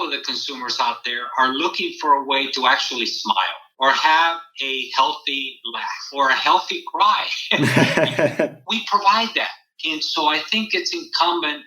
of the consumers out there are looking for a way to actually smile or have a healthy laugh or a healthy cry. We provide that. And so I think it's incumbent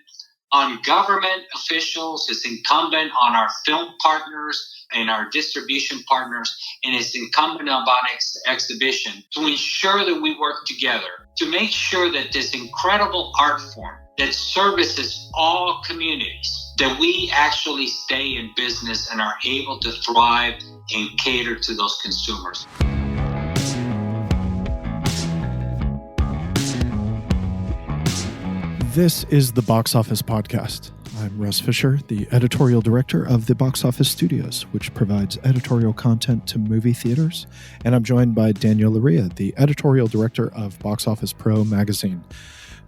on government officials, it's incumbent on our film partners and our distribution partners, and it's incumbent upon exhibition to ensure that we work together to make sure that this incredible art form that services all communities, that we actually stay in business and are able to thrive and cater to those consumers. This is the Box Office Podcast. I'm Russ Fisher, the editorial director of the Box Office Studios, which provides editorial content to movie theaters. And I'm joined by Daniel Loria, the editorial director of Box Office Pro magazine.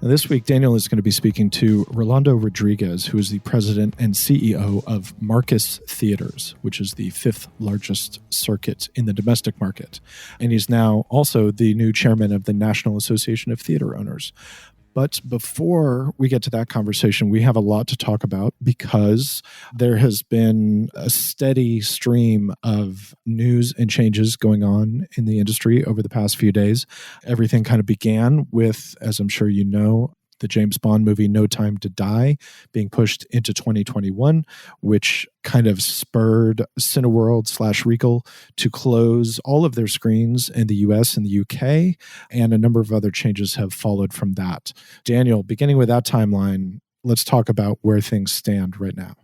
Now, this week, Daniel is going to be speaking to Rolando Rodriguez, who is the president and CEO of Marcus Theaters, which is the fifth largest circuit in the domestic market. And he's now also the new chairman of the National Association of Theater Owners. But before we get to that conversation, we have a lot to talk about because there has been a steady stream of news and changes going on in the industry over the past few days. Everything kind of began with, as I'm sure you know, the James Bond movie No Time to Die being pushed into 2021, which kind of spurred Cineworld / Regal to close all of their screens in the US and the UK, and a number of other changes have followed from that. Daniel, beginning with that timeline, let's talk about where things stand right now.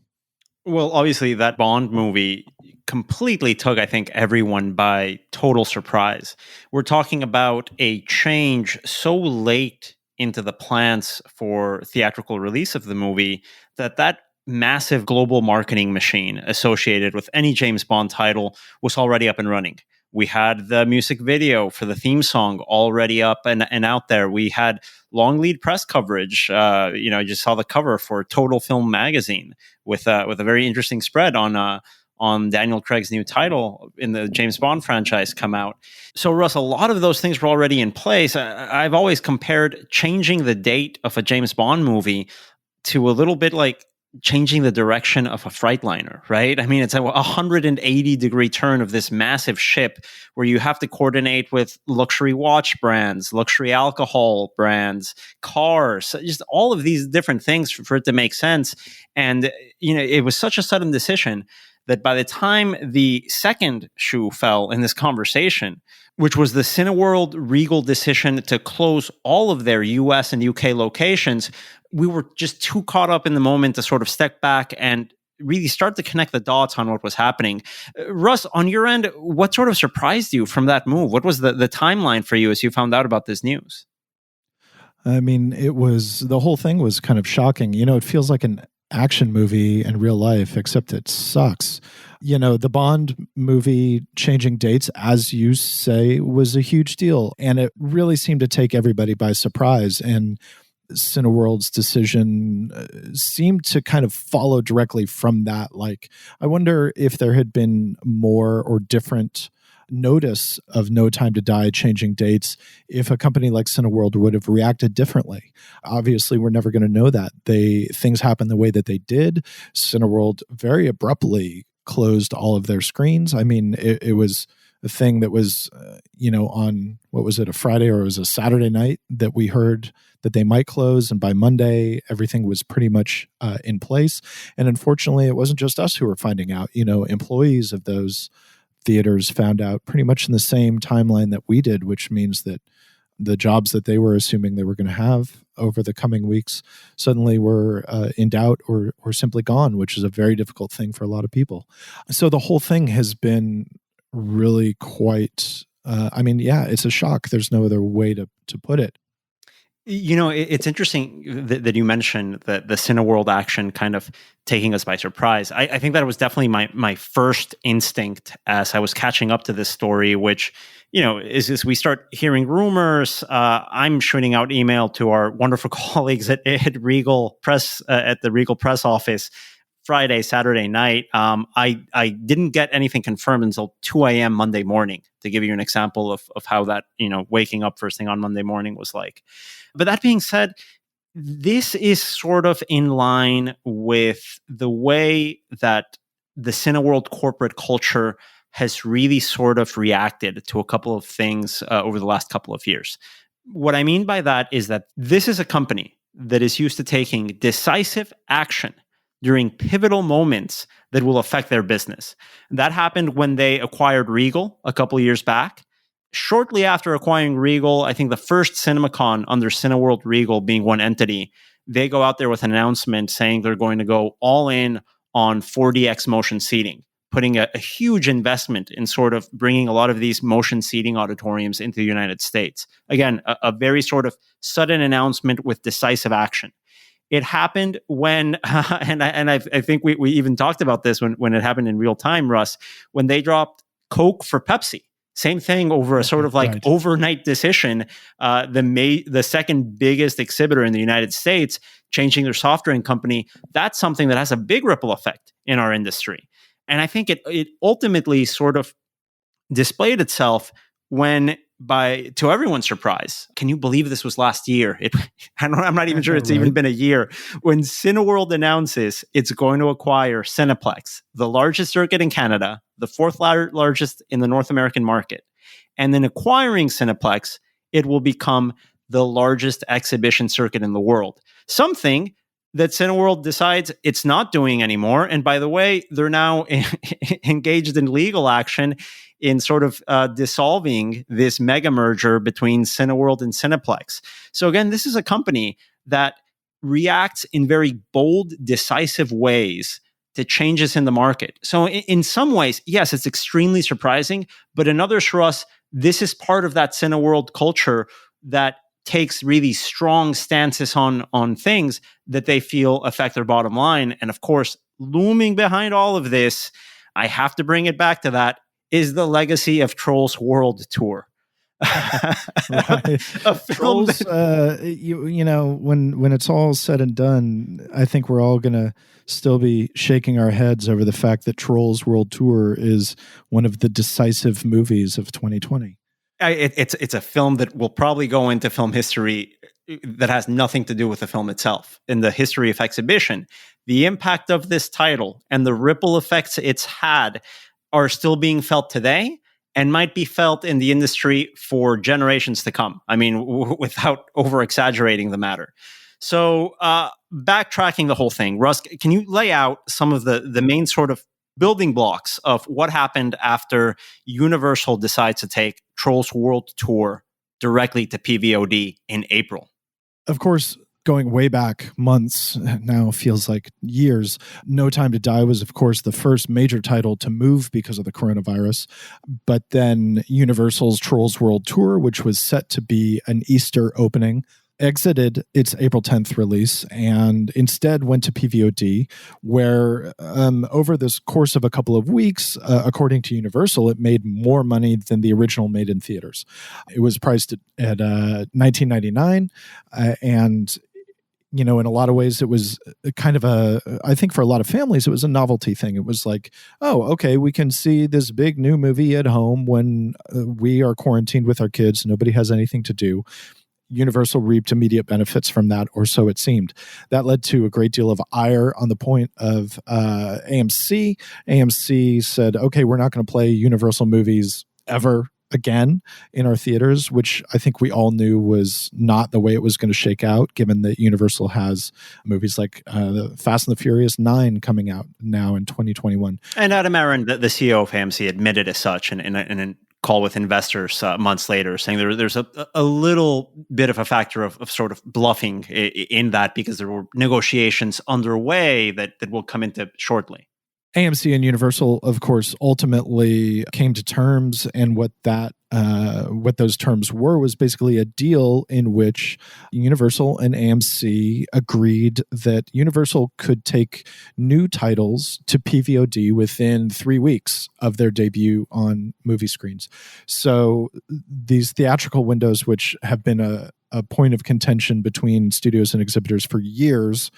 Well, obviously, that Bond movie completely took, I think, everyone by total surprise. We're talking about a change so late into the plans for theatrical release of the movie that massive global marketing machine associated with any James Bond title was already up and running. We had the music video for the theme song already up and out there. We had long lead press coverage. You just saw the cover for Total Film magazine with a very interesting spread on Daniel Craig's new title in the James Bond franchise come out. So, Russ, a lot of those things were already in place. I've always compared changing the date of a James Bond movie to a little bit like changing the direction of a Freightliner, right? I mean, it's a 180-degree turn of this massive ship where you have to coordinate with luxury watch brands, luxury alcohol brands, cars, just all of these different things for it to make sense. And, it was such a sudden decision that by the time the second shoe fell in this conversation, which was the Cineworld Regal decision to close all of their US and UK locations, we were just too caught up in the moment to sort of step back and really start to connect the dots on what was happening. Russ, on your end, what sort of surprised you from that move? What was the timeline for you as you found out about this news? I mean, the whole thing was kind of shocking. It feels like an action movie in real life, except it sucks. The Bond movie changing dates, as you say, was a huge deal. And it really seemed to take everybody by surprise. And Cineworld's decision seemed to kind of follow directly from that. Like, I wonder if there had been more or different notice of No Time to Die changing dates, if a company like Cineworld would have reacted differently. Obviously, we're never going to know that. Things happened the way that they did. Cineworld very abruptly closed all of their screens. I mean, it was a thing that was, on, what was it, a Friday or it was a Saturday night that we heard that they might close. And by Monday, everything was pretty much in place. And unfortunately, it wasn't just us who were finding out. Employees of those theaters found out pretty much in the same timeline that we did, which means that the jobs that they were assuming they were going to have over the coming weeks suddenly were in doubt or simply gone, which is a very difficult thing for a lot of people. So the whole thing has been really quite, it's a shock. There's no other way to put it. It's interesting that you mentioned the Cineworld action kind of taking us by surprise. I think that was definitely my first instinct as I was catching up to this story, which, is we start hearing rumors. I'm shooting out email to our wonderful colleagues at Regal Press, at the Regal Press office, Friday, Saturday night. I didn't get anything confirmed until 2 a.m. Monday morning, to give you an example of how that, waking up first thing on Monday morning was like. But that being said, this is sort of in line with the way that the Cineworld corporate culture has really sort of reacted to a couple of things over the last couple of years. What I mean by that is that this is a company that is used to taking decisive action during pivotal moments that will affect their business. That happened when they acquired Regal a couple of years back. Shortly after acquiring Regal, I think the first CinemaCon under Cineworld Regal being one entity, they go out there with an announcement saying they're going to go all in on 4DX motion seating, putting a huge investment in sort of bringing a lot of these motion seating auditoriums into the United States. Again, a very sort of sudden announcement with decisive action. It happened when, and I think we even talked about this when it happened in real time, Russ, when they dropped Coke for Pepsi. Same thing over a sort of like overnight decision. The second biggest exhibitor in the United States changing their soft drink company. That's something that has a big ripple effect in our industry. And I think it ultimately sort of displayed itself when, to everyone's surprise, can you believe this was last year? I'm not even sure it's even been a year. When Cineworld announces it's going to acquire Cineplex, the largest circuit in Canada, the fourth largest in the North American market, and then acquiring Cineplex, it will become the largest exhibition circuit in the world. Something that Cineworld decides it's not doing anymore. And by the way, they're now engaged in legal action in sort of dissolving this mega merger between Cineworld and Cineplex. So again, this is a company that reacts in very bold, decisive ways to changes in the market. So in some ways, yes, it's extremely surprising, but in others for us, this is part of that Cineworld culture that takes really strong stances on things that they feel affect their bottom line. And of course, looming behind all of this, I have to bring it back to that, is the legacy of Trolls World Tour. Right. Trolls, you know, when it's all said and done, I think we're all going to still be shaking our heads over the fact that Trolls World Tour is one of the decisive movies of 2020. It's a film that will probably go into film history that has nothing to do with the film itself. In the history of exhibition, the impact of this title and the ripple effects it's had are still being felt today and might be felt in the industry for generations to come. I mean, without over-exaggerating the matter. So backtracking the whole thing, Russ, can you lay out some of the main sort of building blocks of what happened after Universal decides to take Trolls World Tour directly to PVOD in April? Of course, going way back months, now feels like years, No Time to Die was, of course, the first major title to move because of the coronavirus. But then Universal's Trolls World Tour, which was set to be an Easter opening, exited its April 10th release and instead went to PVOD, where over this course of a couple of weeks, according to Universal, it made more money than the original made in theaters. It was priced at $19.99, and you know, in a lot of ways, it was kind of I think for a lot of families, it was a novelty thing. It was like, oh, okay, we can see this big new movie at home when we are quarantined with our kids. Nobody has anything to do. Universal reaped immediate benefits from that, or so it seemed. That led to a great deal of ire on the point of AMC. AMC said, okay, we're not going to play Universal movies ever again in our theaters, which I think we all knew was not the way it was going to shake out, given that Universal has movies like Fast and the Furious 9 coming out now in 2021. And Adam Aron, the CEO of AMC, admitted as such in a call with investors months later, saying there's a little bit of a factor of sort of bluffing in that, because there were negotiations underway that will come into shortly. AMC and Universal, of course, ultimately came to terms, and what those terms were was basically a deal in which Universal and AMC agreed that Universal could take new titles to PVOD within 3 weeks of their debut on movie screens. So these theatrical windows, which have been a point of contention between studios and exhibitors for years,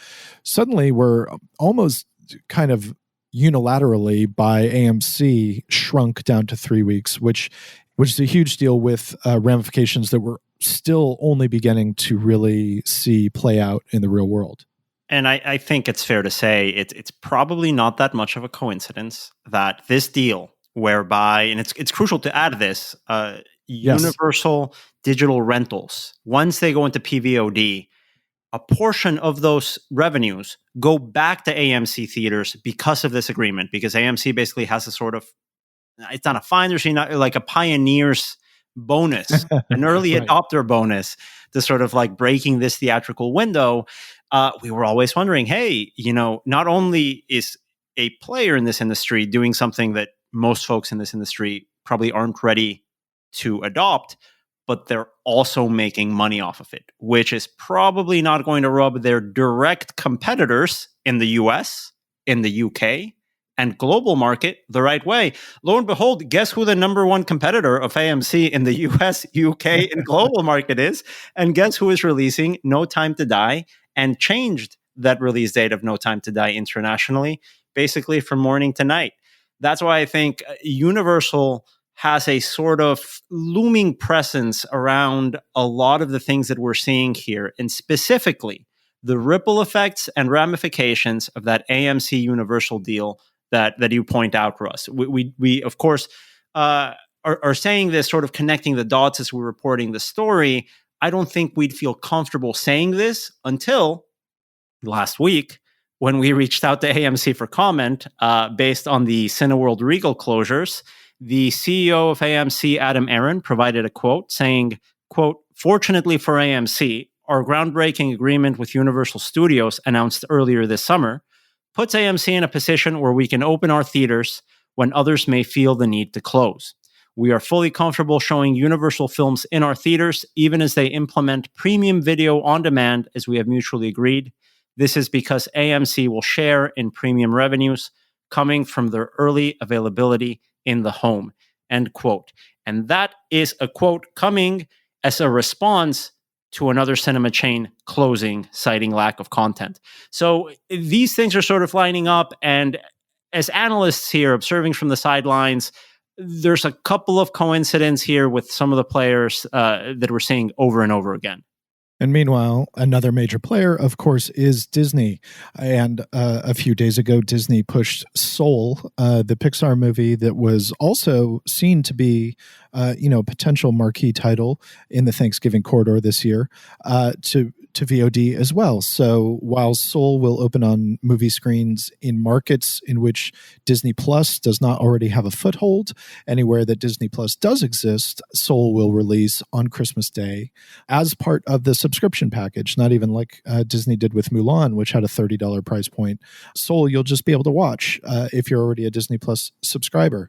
suddenly were almost kind of unilaterally by AMC shrunk down to 3 weeks, which is a huge deal with ramifications that we're still only beginning to really see play out in the real world. And I think it's fair to say it's probably not that much of a coincidence that this deal, whereby, and it's crucial to add this, Yes. universal digital rentals, once they go into PVOD, a portion of those revenues go back to AMC theaters because of this agreement, because AMC basically has a sort of, it's not a finder's fee, not like a pioneer's bonus, an early Right. adopter bonus to sort of like breaking this theatrical window. We were always wondering, hey, not only is a player in this industry doing something that most folks in this industry probably aren't ready to adopt, but they're also making money off of it, which is probably not going to rub their direct competitors in the US, in the UK, and global market the right way. Lo and behold, guess who the number one competitor of AMC in the US, UK, and global market is? And guess who is releasing No Time to Die and changed that release date of No Time to Die internationally, basically from morning to night. That's why I think Universal has a sort of looming presence around a lot of the things that we're seeing here, and specifically the ripple effects and ramifications of that AMC Universal deal that you point out, Russ. We of course, are saying this, sort of connecting the dots as we're reporting the story. I don't think we'd feel comfortable saying this until last week, when we reached out to AMC for comment based on the Cineworld Regal closures. The CEO of AMC, Adam Aron, provided a quote saying, quote, "Fortunately for AMC, our groundbreaking agreement with Universal Studios announced earlier this summer puts AMC in a position where we can open our theaters when others may feel the need to close. We are fully comfortable showing Universal films in our theaters, even as they implement premium video on demand, as we have mutually agreed. This is because AMC will share in premium revenues coming from their early availability in the home," end quote. And that is a quote coming as a response to another cinema chain closing, citing lack of content. So these things are sort of lining up. And as analysts here observing from the sidelines, there's a couple of coincidences here with some of the players that we're seeing over and over again. And meanwhile, another major player, of course, is Disney. And a few days ago, Disney pushed Soul, the Pixar movie that was also seen to be, a potential marquee title in the Thanksgiving corridor this year, to VOD as well. So while Soul will open on movie screens in markets in which Disney Plus does not already have a foothold, anywhere that Disney Plus does exist, Soul will release on Christmas Day as part of the subscription package, not even like Disney did with Mulan, which had a $30 price point. Soul you'll just be able to watch if you're already a Disney Plus subscriber.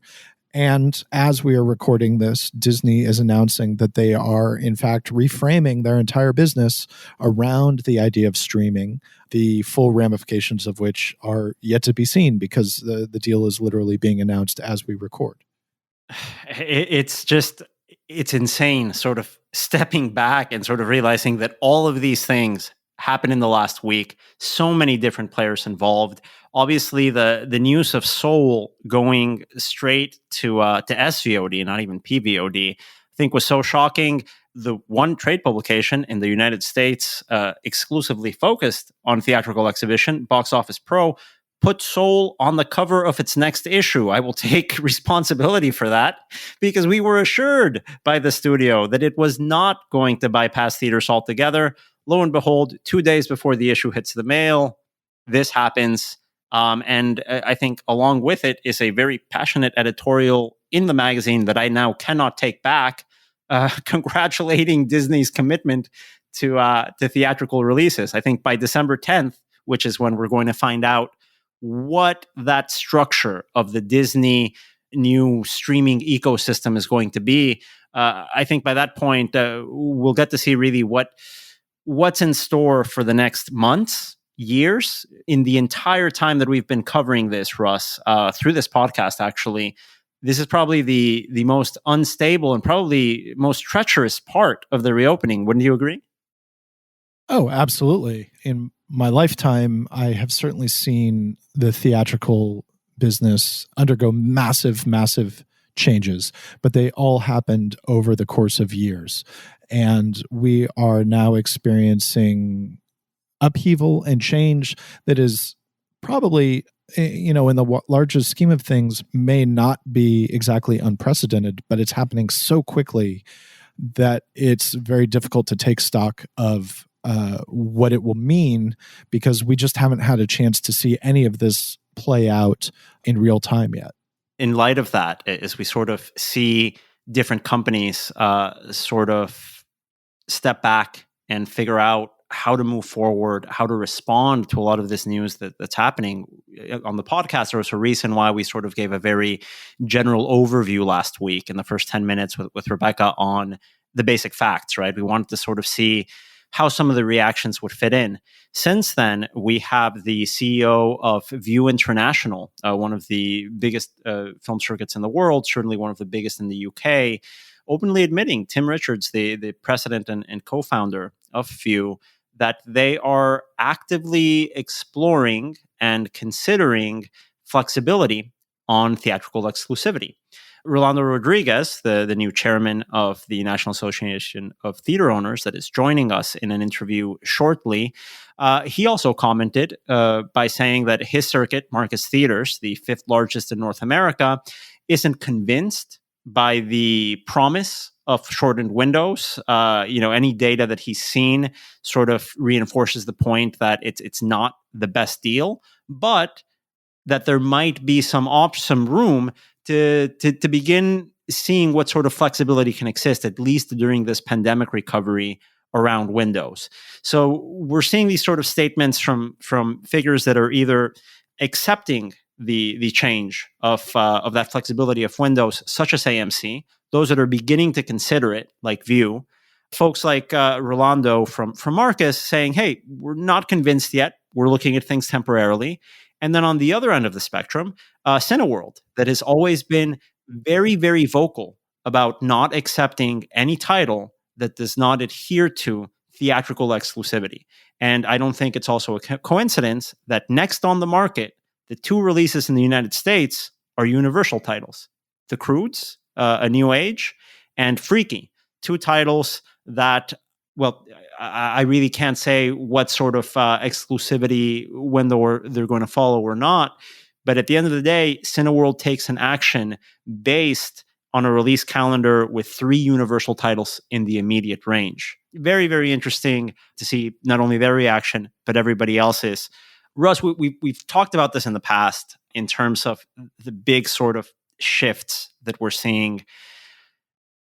And as we are recording this, Disney is announcing that they are, in fact, reframing their entire business around the idea of streaming, the full ramifications of which are yet to be seen because the deal is literally being announced as we record. It's insane, sort of stepping back and sort of realizing that all of these things happened in the last week. So many different players involved. Obviously, the news of Soul going straight to SVOD, not even PVOD, I think was so shocking. The one trade publication in the United States exclusively focused on theatrical exhibition, Box Office Pro, put Soul on the cover of its next issue. I will take responsibility for that because we were assured by the studio that it was not going to bypass theaters altogether. Lo and behold, 2 days before the issue hits the mail, this happens. And I think along with it is a very passionate editorial in the magazine that I now cannot take back, congratulating Disney's commitment to theatrical releases. I think by December 10th, which is when we're going to find out what that structure of the Disney new streaming ecosystem is going to be, I think by that point, we'll get to see really what's in store for the next months, years. In the entire time that we've been covering this, Russ, through this podcast, actually, this is probably the most unstable and probably most treacherous part of the reopening. Wouldn't you agree? Oh, absolutely. In my lifetime, I have certainly seen the theatrical business undergo massive, massive changes, but they all happened over the course of years. And we are now experiencing upheaval and change that is probably, in the largest scheme of things, may not be exactly unprecedented, but it's happening so quickly that it's very difficult to take stock of what it will mean, because we just haven't had a chance to see any of this play out in real time yet. In light of that, as we sort of see different companies sort of step back and figure out how to move forward, how to respond to a lot of this news that's happening on the podcast, there was a reason why we sort of gave a very general overview last week in the first 10 minutes with Rebecca on the basic facts, right? We wanted to sort of see how some of the reactions would fit in. Since then, we have the CEO of VUE International, one of the biggest film circuits in the world, certainly one of the biggest in the UK, openly admitting, Tim Richards, the president and co-founder of VUE, that they are actively exploring and considering flexibility on theatrical exclusivity. Rolando Rodriguez, the new chairman of the National Association of Theater Owners that is joining us in an interview shortly, he also commented by saying that his circuit, Marcus Theaters, the fifth largest in North America, isn't convinced by the promise of shortened windows. Any data that he's seen sort of reinforces the point that it's not the best deal, but that there might be some room to begin seeing what sort of flexibility can exist, at least during this pandemic recovery around windows. So we're seeing these sort of statements from figures that are either accepting the change of that flexibility of windows, such as AMC, those that are beginning to consider it, like VUE, folks like Rolando from Marcus saying, hey, we're not convinced yet, we're looking at things temporarily. And then on the other end of the spectrum, Cineworld, that has always been very, very vocal about not accepting any title that does not adhere to theatrical exclusivity. And I don't think it's also a coincidence that next on the market, the two releases in the United States are Universal titles. The Croods, A New Age, and Freaky, two titles that, well, I really can't say what sort of exclusivity window they're going to follow or not. But at the end of the day, Cineworld takes an action based on a release calendar with 3 Universal titles in the immediate range. Very, very interesting to see not only their reaction, but everybody else's. Russ, we've talked about this in the past in terms of the big sort of shifts that we're seeing,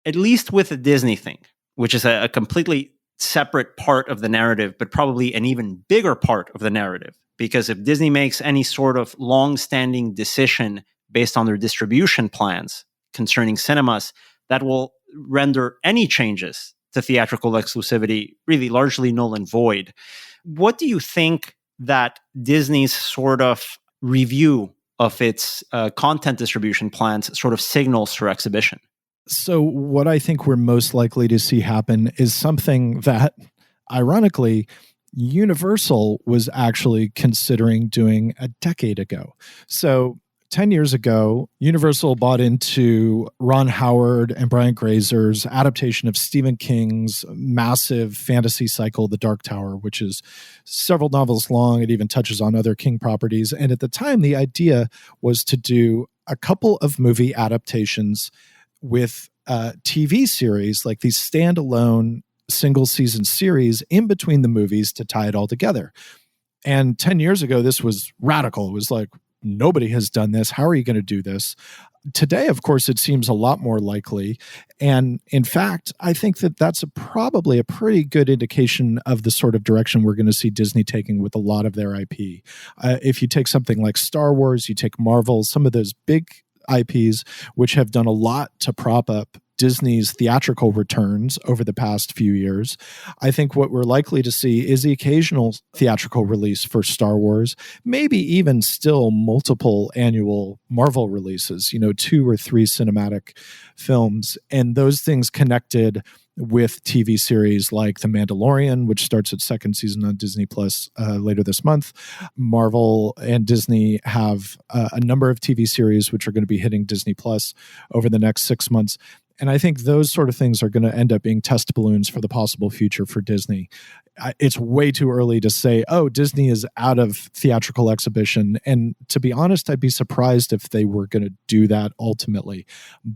at least with the Disney thing, which is a completely separate part of the narrative, but probably an even bigger part of the narrative. Because if Disney makes any sort of long-standing decision based on their distribution plans concerning cinemas, that will render any changes to theatrical exclusivity really largely null and void. What do you think that Disney's sort of review of its content distribution plans sort of signals for exhibition? So what I think we're most likely to see happen is something that, ironically, Universal was actually considering doing a decade ago. So 10 years ago, Universal bought into Ron Howard and Brian Grazer's adaptation of Stephen King's massive fantasy cycle, The Dark Tower, which is several novels long. It even touches on other King properties. And at the time, the idea was to do a couple of movie adaptations with TV series, like these standalone single season series in between the movies to tie it all together. And 10 years ago, this was radical. It was like, nobody has done this. How are you going to do this? Today, of course, it seems a lot more likely. And in fact, I think that that's probably a pretty good indication of the sort of direction we're going to see Disney taking with a lot of their IP. If you take something like Star Wars, you take Marvel, some of those big IPs, which have done a lot to prop up Disney's theatrical returns over the past few years. I think what we're likely to see is the occasional theatrical release for Star Wars, maybe even still multiple annual Marvel releases, 2 or 3 cinematic films, and those things connected with TV series like The Mandalorian, which starts its 2nd season on Disney Plus later this month. Marvel and Disney have a number of TV series which are going to be hitting Disney Plus over the next 6 months. And I think those sort of things are going to end up being test balloons for the possible future for Disney. it's way too early to say, oh, Disney is out of theatrical exhibition. And to be honest, I'd be surprised if they were going to do that ultimately.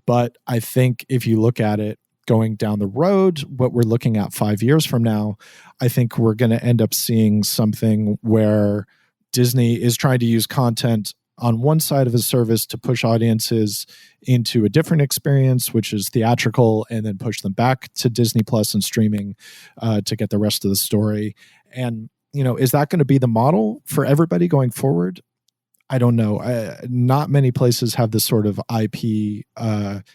But I think if you look at it going down the road, what we're looking at 5 years from now, I think we're going to end up seeing something where Disney is trying to use content on one side of a service to push audiences into a different experience, which is theatrical, and then push them back to Disney Plus and streaming to get the rest of the story. And, is that going to be the model for everybody going forward? I don't know. Not many places have this sort of IP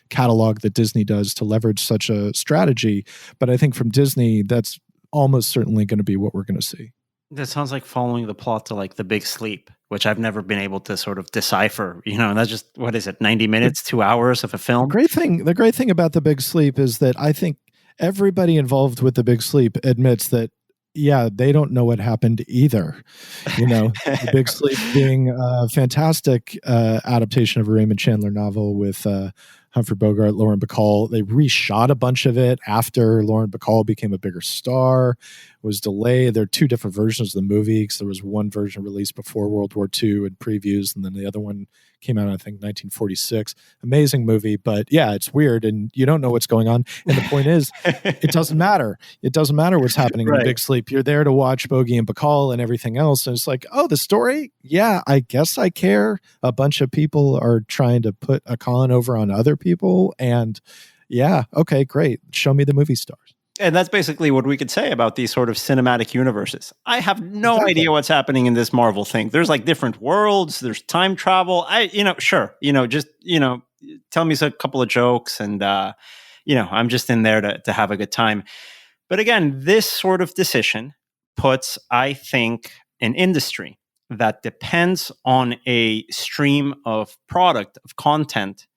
catalog that Disney does to leverage such a strategy. But I think from Disney, that's almost certainly going to be what we're going to see. That sounds like following the plot to like The Big Sleep, which I've never been able to sort of decipher. And that's just, what is it, 90 minutes, 2 hours of a film? The great thing about The Big Sleep is that I think everybody involved with The Big Sleep admits that, yeah, they don't know what happened either. The Big Sleep being a fantastic adaptation of a Raymond Chandler novel with Humphrey Bogart, Lauren Bacall. They reshot a bunch of it after Lauren Bacall became a bigger star. It was delayed. There are two different versions of the movie, because there was one version released before World War II in previews, and then the other one came out, I think, 1946. Amazing movie, but yeah, it's weird, and you don't know what's going on. And the point is, it doesn't matter. It doesn't matter what's happening in The Big Sleep. You're there to watch Bogey and Bacall and everything else, and it's like, oh, the story? Yeah, I guess I care. A bunch of people are trying to put a con over on other people, and yeah, okay, great. Show me the movie stars. And that's basically what we could say about these sort of cinematic universes. I have no idea what's happening in this Marvel thing. There's like different worlds. There's time travel. Sure. Tell me a couple of jokes, and I'm just in there to have a good time. But again, this sort of decision puts, I think, an industry that depends on a stream of product, of content,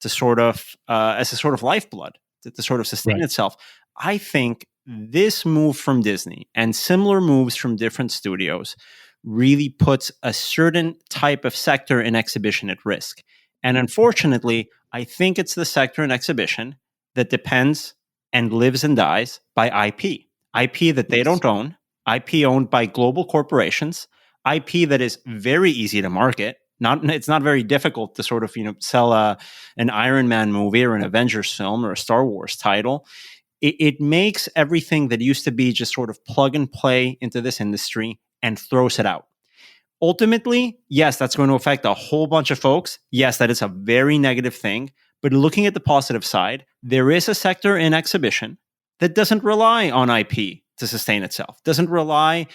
to sort of as a sort of lifeblood to sort of sustain itself. I think this move from Disney and similar moves from different studios really puts a certain type of sector in exhibition at risk. And unfortunately, I think it's the sector in exhibition that depends and lives and dies by IP. IP that they don't own, IP owned by global corporations, IP that is very easy to market. It's not very difficult to sort of sell an Iron Man movie or an Avengers film or a Star Wars title. It makes everything that used to be just sort of plug and play into this industry and throws it out. Ultimately, yes, that's going to affect a whole bunch of folks. Yes, that is a very negative thing. But looking at the positive side, there is a sector in exhibition that doesn't rely on IP to sustain itself, doesn't rely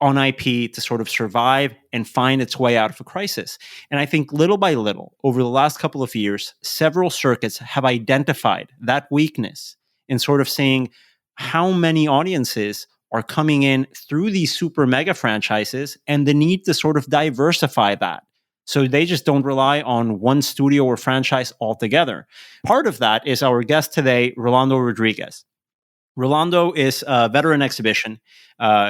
on IP to sort of survive and find its way out of a crisis. And I think little by little, over the last couple of years, several circuits have identified that weakness in sort of saying how many audiences are coming in through these super mega franchises and the need to sort of diversify that. So they just don't rely on one studio or franchise altogether. Part of that is our guest today, Rolando Rodriguez. Rolando is a veteran exhibition.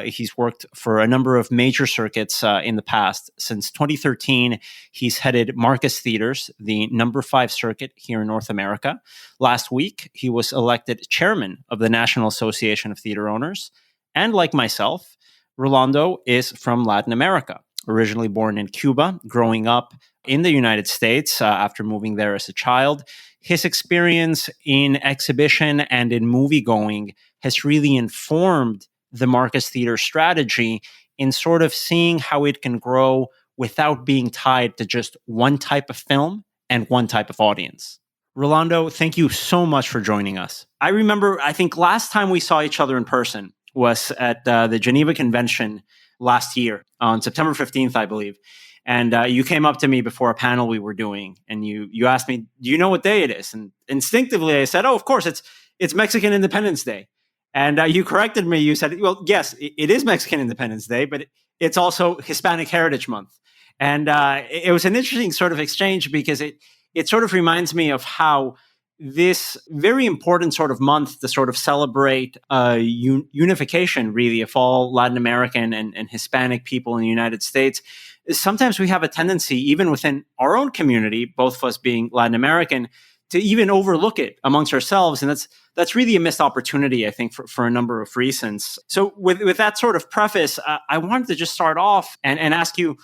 He's worked for a number of major circuits in the past. Since 2013, he's headed Marcus Theaters, the number 5 circuit here in North America. Last week, he was elected chairman of the National Association of Theater Owners. And like myself, Rolando is from Latin America, originally born in Cuba, growing up in the United States after moving there as a child. His experience in exhibition and in moviegoing has really informed the Marcus Theater strategy in sort of seeing how it can grow without being tied to just one type of film and one type of audience. Rolando, thank you so much for joining us. I remember, I think last time we saw each other in person was at the Geneva Convention last year on September 15th, I believe. And you came up to me before a panel we were doing, and you asked me, "Do you know what day it is?" And instinctively, I said, "Oh, of course, it's Mexican Independence Day." And you corrected me. You said, "Well, yes, it is Mexican Independence Day, but it's also Hispanic Heritage Month." And it was an interesting sort of exchange because it sort of reminds me of how this very important sort of month to sort of celebrate unification, really, of all Latin American and Hispanic people in the United States. Sometimes we have a tendency, even within our own community, both of us being Latin American, even overlook it amongst ourselves. And that's really a missed opportunity, I think, for a number of reasons. So with that sort of preface, I wanted to just start off and ask you,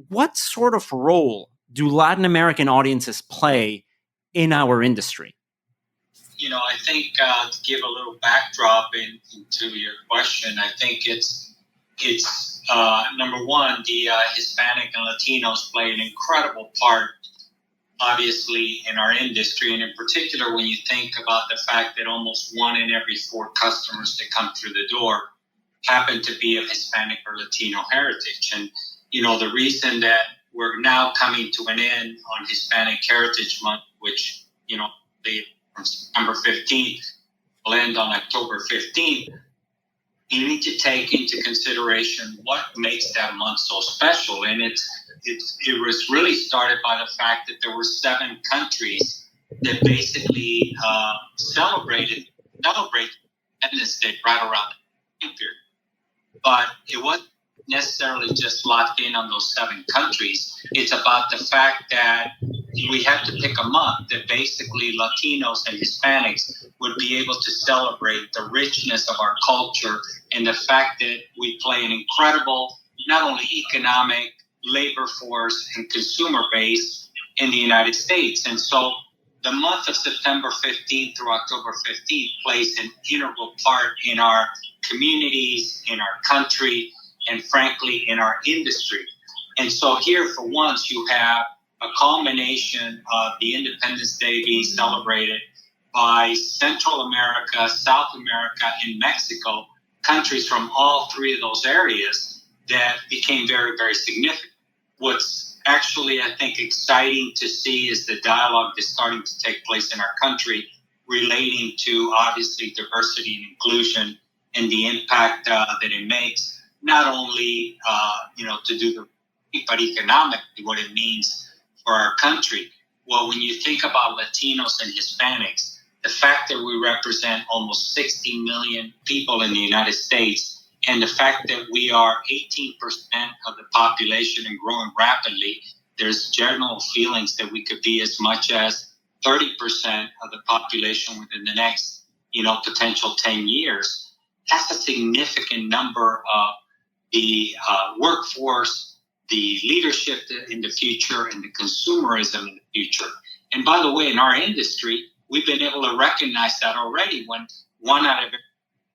what sort of role do Latin American audiences play in our industry? I think to give a little backdrop into your question, I think it's number one, the Hispanic and Latinos play an incredible part, obviously, in our industry, and in particular when you think about the fact that almost 1 in every 4 customers that come through the door happen to be of Hispanic or Latino heritage. And, the reason that we're now coming to an end on Hispanic Heritage Month, which, from September 15th will end on October 15th, you need to take into consideration what makes that month so special. And it was really started by the fact that there were 7 countries that basically celebrated Independence Day right around the time period. But it wasn't necessarily just locked in on those 7 countries. It's about the fact that we had to pick a month that basically Latinos and Hispanics would be able to celebrate the richness of our culture and the fact that we play an incredible, not only economic, labor force and consumer base in the United States. And so the month of September 15th through October 15th plays an integral part in our communities, in our country, and frankly, in our industry. And so here, for once, you have a culmination of the Independence Day being celebrated by Central America, South America, and Mexico, countries from all 3 of those areas that became very, very significant. What's actually, I think, exciting to see is the dialogue that's starting to take place in our country relating to, obviously, diversity and inclusion and the impact that it makes, not only, to do but economically what it means for our country. Well, when you think about Latinos and Hispanics, the fact that we represent almost 60 million people in the United States, and the fact that we are 18% of the population and growing rapidly, there's general feelings that we could be as much as 30% of the population within the next, potential 10 years. That's a significant number of the workforce, the leadership in the future, and the consumerism in the future. And by the way, in our industry, we've been able to recognize that already when 1 out of every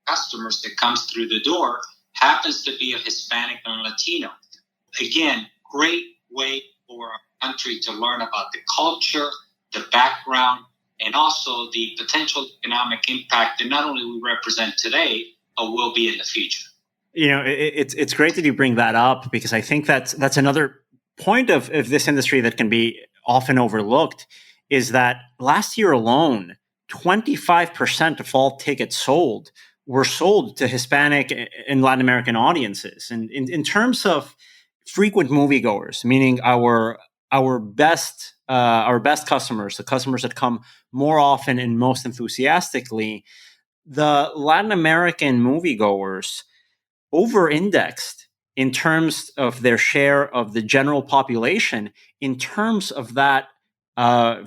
customers that comes through the door happens to be a Hispanic and Latino. Again, great way for our country to learn about the culture, the background, and also the potential economic impact that not only we represent today, but will be in the future. It's great that you bring that up, because I think that's another point of this industry that can be often overlooked, is that last year alone, 25% of all tickets sold were sold to Hispanic and Latin American audiences. And in terms of frequent moviegoers, meaning our best customers, the customers that come more often and most enthusiastically, the Latin American moviegoers over-indexed in terms of their share of the general population in terms of that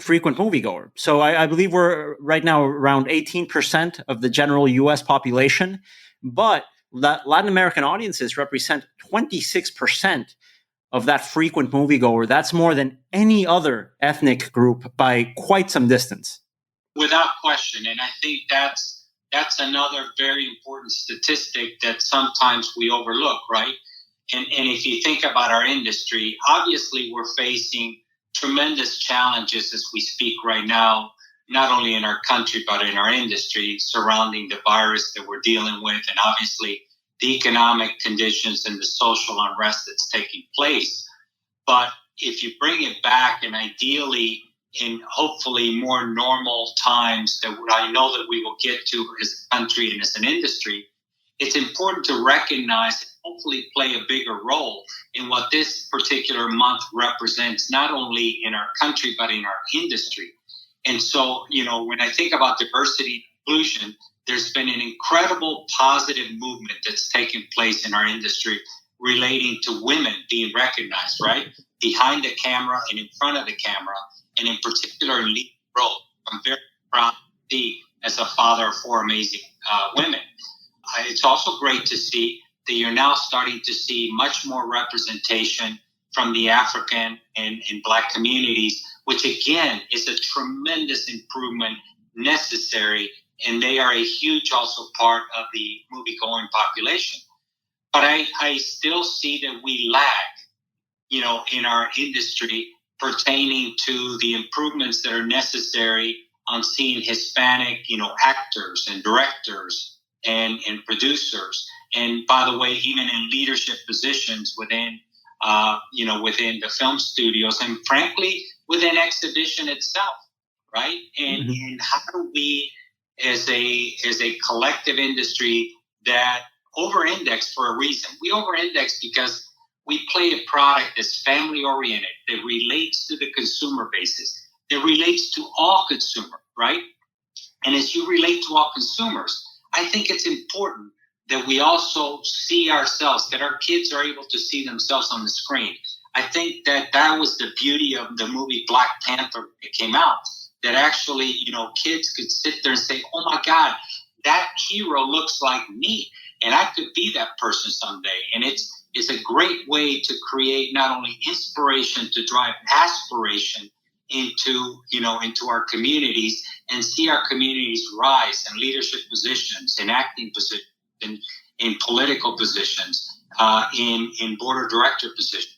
frequent moviegoer. So I believe we're right now around 18% of the general U.S. population, but Latin American audiences represent 26% of that frequent moviegoer. That's more than any other ethnic group by quite some distance. Without question. And I think that's another very important statistic that sometimes we overlook, right? And if you think about our industry, obviously we're facing tremendous challenges as we speak right now, not only in our country, but in our industry surrounding the virus that we're dealing with, and obviously the economic conditions and the social unrest that's taking place. But if you bring it back, and ideally in hopefully more normal times that I know that we will get to as a country and as an industry, it's important to recognize and hopefully play a bigger role in what this particular month represents, not only in our country, but in our industry. And so, when I think about diversity and inclusion, there's been an incredible positive movement that's taken place in our industry relating to women being recognized, right? Behind the camera and in front of the camera, and in particular in lead role. I'm very proud to see as a father of 4 amazing women. It's also great to see that you're now starting to see much more representation from the African and Black communities, which again is a tremendous improvement necessary, and they are a huge also part of the movie-going population. But I still see that we lag, in our industry pertaining to the improvements that are necessary on seeing Hispanic, actors and directors and producers. And by the way, even in leadership positions within the film studios and frankly, within exhibition itself, right? And how do we, as a collective industry that over-index for a reason? We over-index because we play a product that's family-oriented, that relates to the consumer basis, that relates to all consumers, right? And as you relate to all consumers, I think it's important that we also see ourselves, that our kids are able to see themselves on the screen. I think that was the beauty of the movie Black Panther that came out, that actually, kids could sit there and say, oh my God, that hero looks like me, and I could be that person someday. And it's a great way to create not only inspiration, to drive aspiration into our communities and see our communities rise in leadership positions, in acting positions, in political positions, in board of director positions.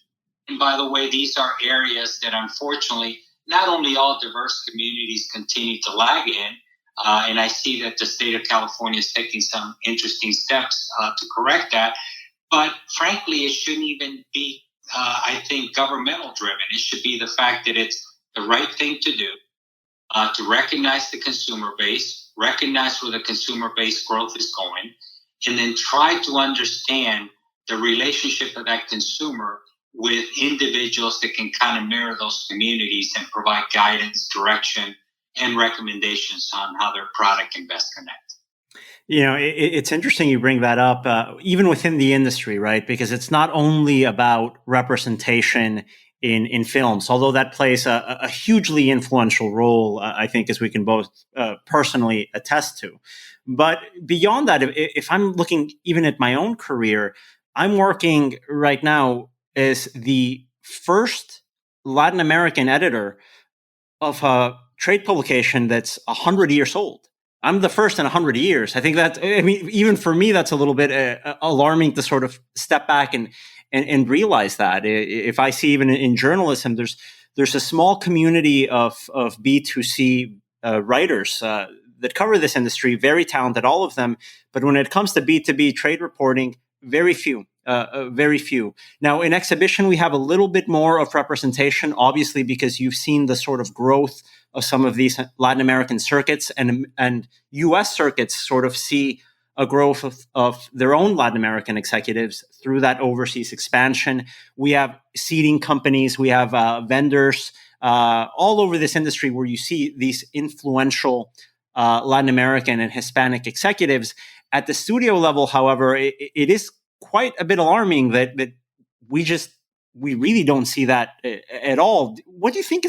And by the way, these are areas that unfortunately not only all diverse communities continue to lag in, and I see that the state of California is taking some interesting steps to correct that, but frankly, it shouldn't even be, I think, governmental driven. It should be the fact that it's the right thing to do, to recognize the consumer base, recognize where the consumer base growth is going, and then try to understand the relationship of that consumer with individuals that can kind of mirror those communities and provide guidance, direction, and recommendations on how their product can best connect. It's interesting you bring that up, even within the industry, right? Because it's not only about representation in films, although that plays a hugely influential role, I think, as we can both personally attest to. But beyond that, if I'm looking even at my own career, I'm working right now as the first Latin American editor of a trade publication that's 100 years old. I'm the first in 100 years. I think even for me, that's a little bit alarming to sort of step back and realize that. If I see even in journalism, there's a small community of B2C writers that cover this industry, very talented, all of them. But when it comes to B2B trade reporting, very few. Now, in exhibition, we have a little bit more of representation, obviously, because you've seen the sort of growth of some of these Latin American circuits, and U.S. circuits sort of see a growth of their own Latin American executives through that overseas expansion. We have seeding companies, we have vendors all over this industry where you see these influential Latin American and Hispanic executives. At the studio level, however, it is quite a bit alarming that we really don't see that at all. What do you think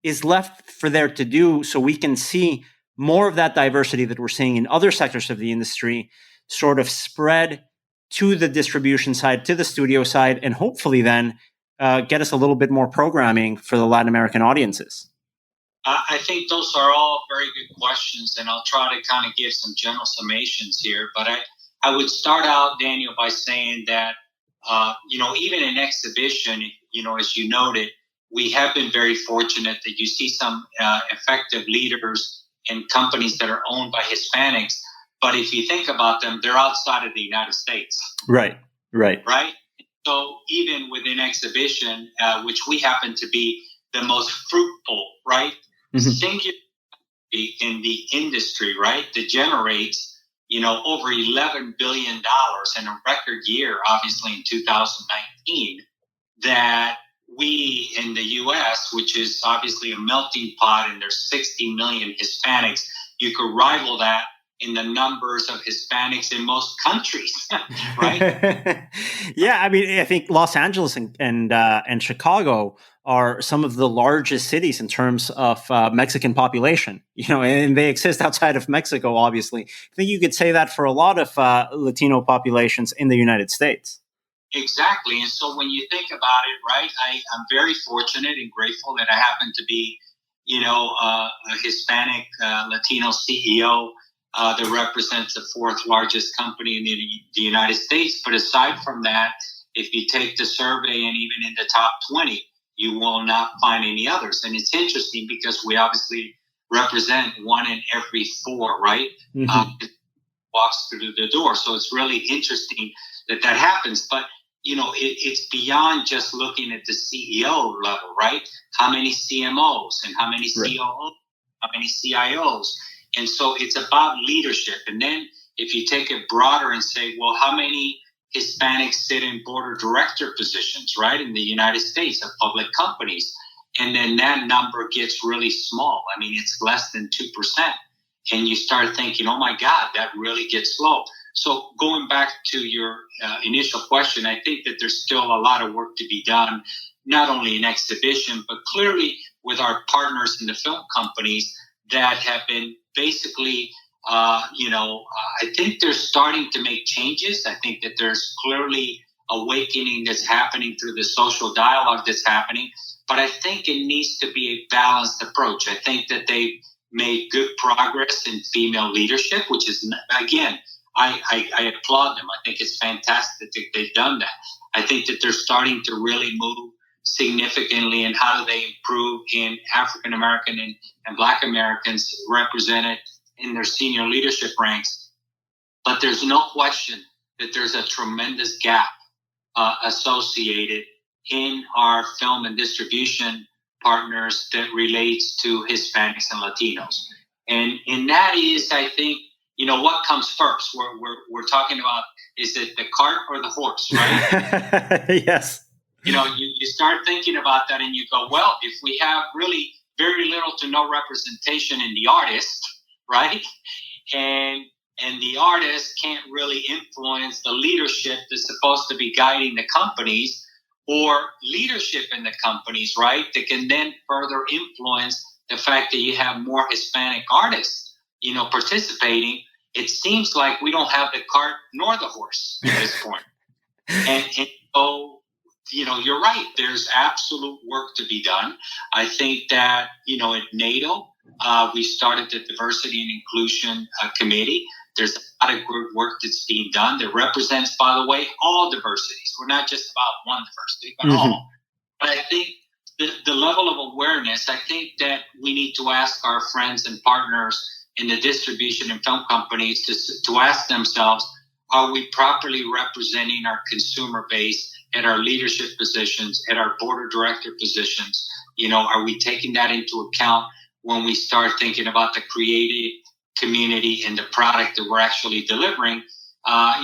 is left for there to do so we can see more of that diversity that we're seeing in other sectors of the industry sort of spread to the distribution side, to the studio side, and hopefully then get us a little bit more programming for the Latin American audiences? I think those are all very good questions, and I'll try to kind of give some general summations here. But I would start out, Daniel, by saying that, even in exhibition, as you noted, we have been very fortunate that you see some effective leaders and companies that are owned by Hispanics. But if you think about them, they're outside of the United States. Right. So even within exhibition, which we happen to be the most fruitful, right, singular in the industry, right, that generates, over $11 billion in a record year, obviously in 2019, that we in the U.S., which is obviously a melting pot, and there's 60 million Hispanics, you could rival that in the numbers of Hispanics in most countries, right? Yeah, I mean, I think Los Angeles and Chicago are some of the largest cities in terms of Mexican population, and they exist outside of Mexico, obviously. I think you could say that for a lot of Latino populations in the United States. Exactly. And so when you think about it, right, I'm very fortunate and grateful that I happen to be, a Hispanic Latino CEO that represents the fourth largest company in the United States. But aside from that, if you take the survey and even in the top 20, you will not find any others. And it's interesting because we obviously represent 1 in every 4, right? Mm-hmm. Walks through the door. So it's really interesting that happens. But it's beyond just looking at the CEO level, right? How many CMOs and how many COOs, how many CIOs. And so it's about leadership. And then if you take it broader and say, well, how many Hispanics sit in board of director positions, right, in the United States of public companies? And then that number gets really small. I mean, it's less than 2%. And you start thinking, oh my God, that really gets low. So going back to your initial question, I think that there's still a lot of work to be done, not only in exhibition, but clearly with our partners in the film companies that have been basically, I think they're starting to make changes. I think that there's clearly awakening that's happening through the social dialogue that's happening. But I think it needs to be a balanced approach. I think that they've made good progress in female leadership, which is, again, I applaud them. I think it's fantastic that they've done that. I think that they're starting to really move significantly in how do they improve in African American and Black Americans represented in their senior leadership ranks. But there's no question that there's a tremendous gap associated in our film and distribution partners that relates to Hispanics and Latinos. And that is, I think, what comes first? We're talking about, is it the cart or the horse, right? Yes. You start thinking about that and you go, well, if we have really very little to no representation in the artist, right? And the artist can't really influence the leadership that's supposed to be guiding the companies, or leadership in the companies, right? That can then further influence the fact that you have more Hispanic artists, participating. It seems like we don't have the cart nor the horse at this point. and so, you're right. There's absolute work to be done. I think that, at NATO, we started the Diversity and Inclusion Committee. There's a lot of good work that's being done that represents, by the way, all diversities. We're not just about one diversity, but all. But I think the level of awareness, I think that we need to ask our friends and partners in the distribution and film companies to ask themselves, are we properly representing our consumer base at our leadership positions, at our board of director positions? Are we taking that into account when we start thinking about the creative community and the product that we're actually delivering?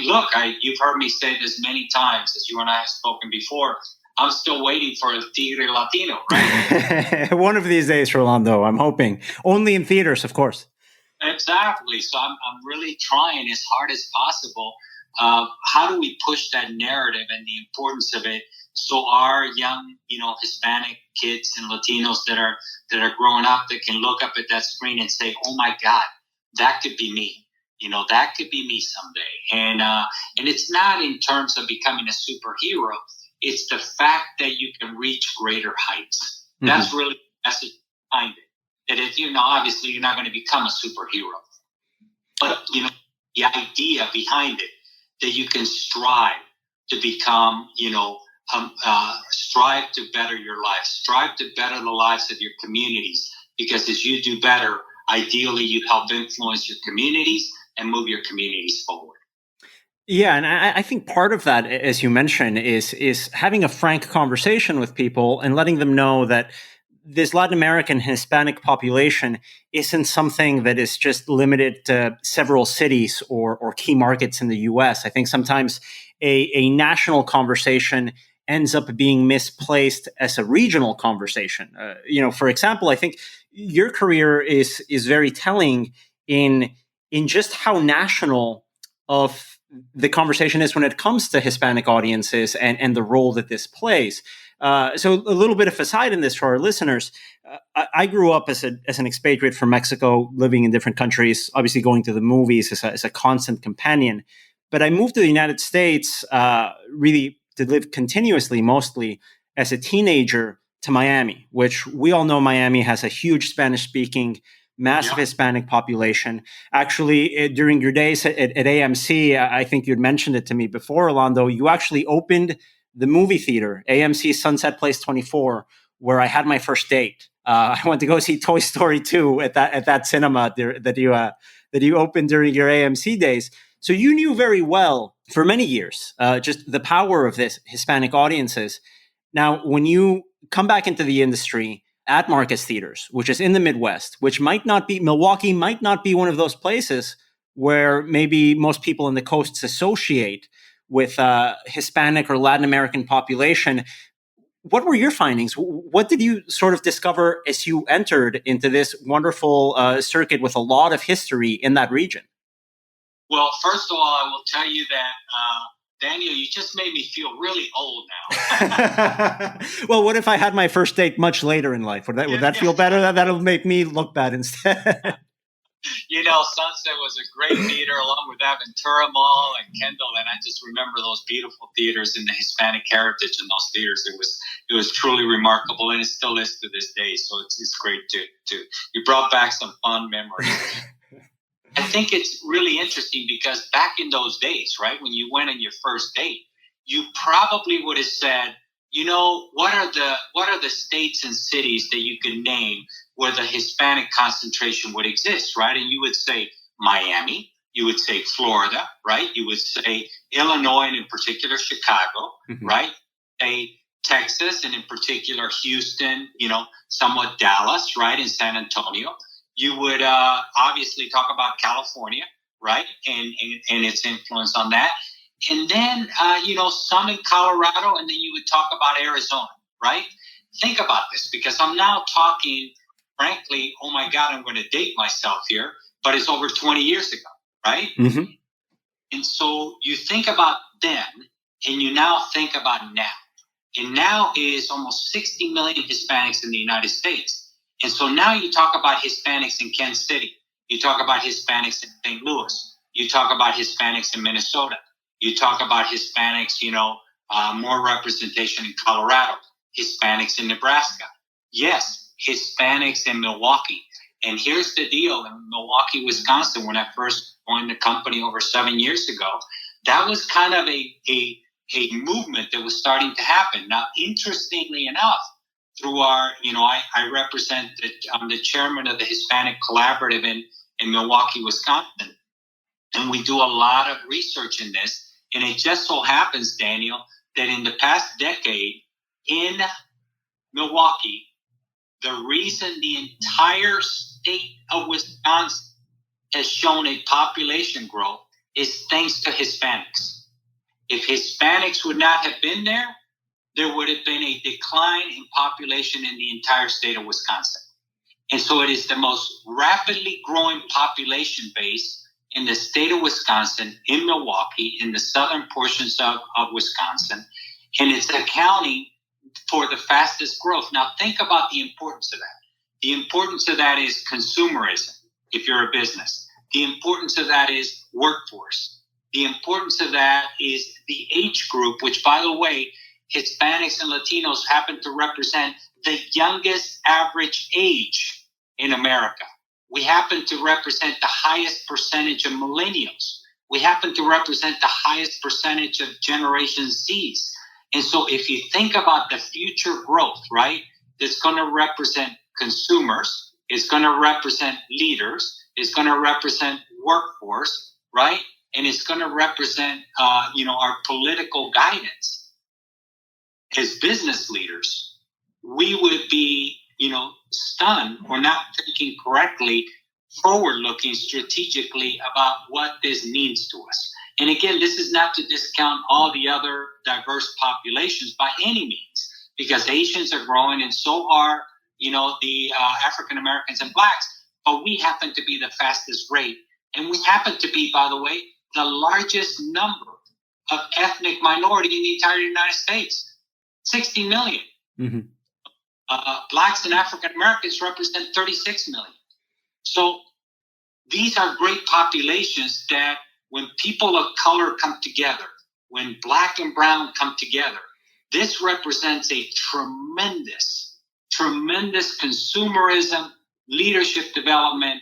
Look, you've heard me say this many times, as you and I have spoken before. I'm still waiting for a Tigre Latino, right? One of these days, Rolando, I'm hoping. Only in theaters, of course. Exactly. So I'm really trying as hard as possible. How do we push that narrative and the importance of it so our young, Hispanic kids and Latinos that are growing up, that can look up at that screen and say, oh my God, that could be me. That could be me someday. And it's not in terms of becoming a superhero. It's the fact that you can reach greater heights. Mm-hmm. That's really the message behind it. That if obviously you're not going to become a superhero, but the idea behind it, that you can strive to become, strive to better your life, strive to better the lives of your communities, because as you do better, ideally you help influence your communities and move your communities forward. Yeah, and I think part of that, as you mentioned, is having a frank conversation with people and letting them know that this Latin American Hispanic population isn't something that is just limited to several cities or key markets in the U.S. I think sometimes a national conversation ends up being misplaced as a regional conversation. For example, I think your career is very telling in just how national of the conversation is when it comes to Hispanic audiences and the role that this plays. So a little bit of aside in this for our listeners. I grew up as an expatriate from Mexico, living in different countries, obviously going to the movies as a constant companion. But I moved to the United States really to live continuously, mostly as a teenager, to Miami, which we all know Miami has a huge Spanish-speaking, massive Hispanic population. Actually, during your days at AMC, I think you'd mentioned it to me before, Rolando, you actually opened the movie theater, AMC Sunset Place 24, where I had my first date. I went to go see Toy Story 2 at that cinema that you opened during your AMC days. So you knew very well for many years just the power of this Hispanic audiences. Now, when you come back into the industry at Marcus Theaters, which is in the Midwest, which Milwaukee might not be one of those places where maybe most people in the coasts associate with Hispanic or Latin American population. What were your findings? What did you sort of discover as you entered into this wonderful circuit with a lot of history in that region? Well, first of all, I will tell you that, Daniel, you just made me feel really old now. Well, what if I had my first date much later in life? Would that feel better? That'll make me look bad instead. Sunset was a great theater along with Aventura Mall and Kendall, and I just remember those beautiful theaters in the Hispanic Heritage in those theaters. It was truly remarkable, and it still is to this day. So it's great to you brought back some fond memories. I think it's really interesting because back in those days, right, when you went on your first date, you probably would have said, what are the states and cities that you could name where the Hispanic concentration would exist, right? And you would say Miami, you would say Florida, right? You would say Illinois, and in particular Chicago, right? Texas, and in particular Houston, somewhat Dallas, right? And San Antonio. You would obviously talk about California, right? And its influence on that. And then, some in Colorado, and then you would talk about Arizona, right? Think about this, because I'm now talking, frankly, oh my God, I'm going to date myself here, but it's over 20 years ago, right? Mm-hmm. And so you think about then, and you now think about now. And now is almost 60 million Hispanics in the United States. And so now you talk about Hispanics in Kansas City. You talk about Hispanics in St. Louis. You talk about Hispanics in Minnesota. You talk about Hispanics, more representation in Colorado. Hispanics in Nebraska. Yes, Hispanics in Milwaukee. And here's the deal. In Milwaukee, Wisconsin, when I first joined the company over 7 years ago, that was kind of a movement that was starting to happen. Now, interestingly enough, through our, I represent I'm the chairman of the Hispanic Collaborative in Milwaukee, Wisconsin. And we do a lot of research in this. And it just so happens, Daniel, that in the past decade in Milwaukee, the reason the entire state of Wisconsin has shown a population growth is thanks to Hispanics. If Hispanics would not have been there, there would have been a decline in population in the entire state of Wisconsin. And so it is the most rapidly growing population base in the state of Wisconsin, in Milwaukee, in the southern portions of Wisconsin, and it's accounting for the fastest growth. Now, think about the importance of that. The importance of that is consumerism, if you're a business. The importance of that is workforce. The importance of that is the age group, which, by the way, Hispanics and Latinos happen to represent the youngest average age in America. We happen to represent the highest percentage of millennials. We happen to represent the highest percentage of Generation Zs. And so if you think about the future growth, right, that's going to represent consumers, it's going to represent leaders, it's going to represent workforce, right? And it's going to represent, our political guidance. As business leaders, we would be, stunned or not thinking correctly, forward-looking strategically about what this means to us. And again, this is not to discount all the other diverse populations by any means, because Asians are growing and so are, the African Americans and Blacks. But we happen to be the fastest rate. And we happen to be, by the way, the largest number of ethnic minority in the entire United States. 60 million. Mm-hmm. Blacks and African Americans represent 36 million. So these are great populations that when people of color come together, when Black and brown come together, this represents a tremendous consumerism, leadership development,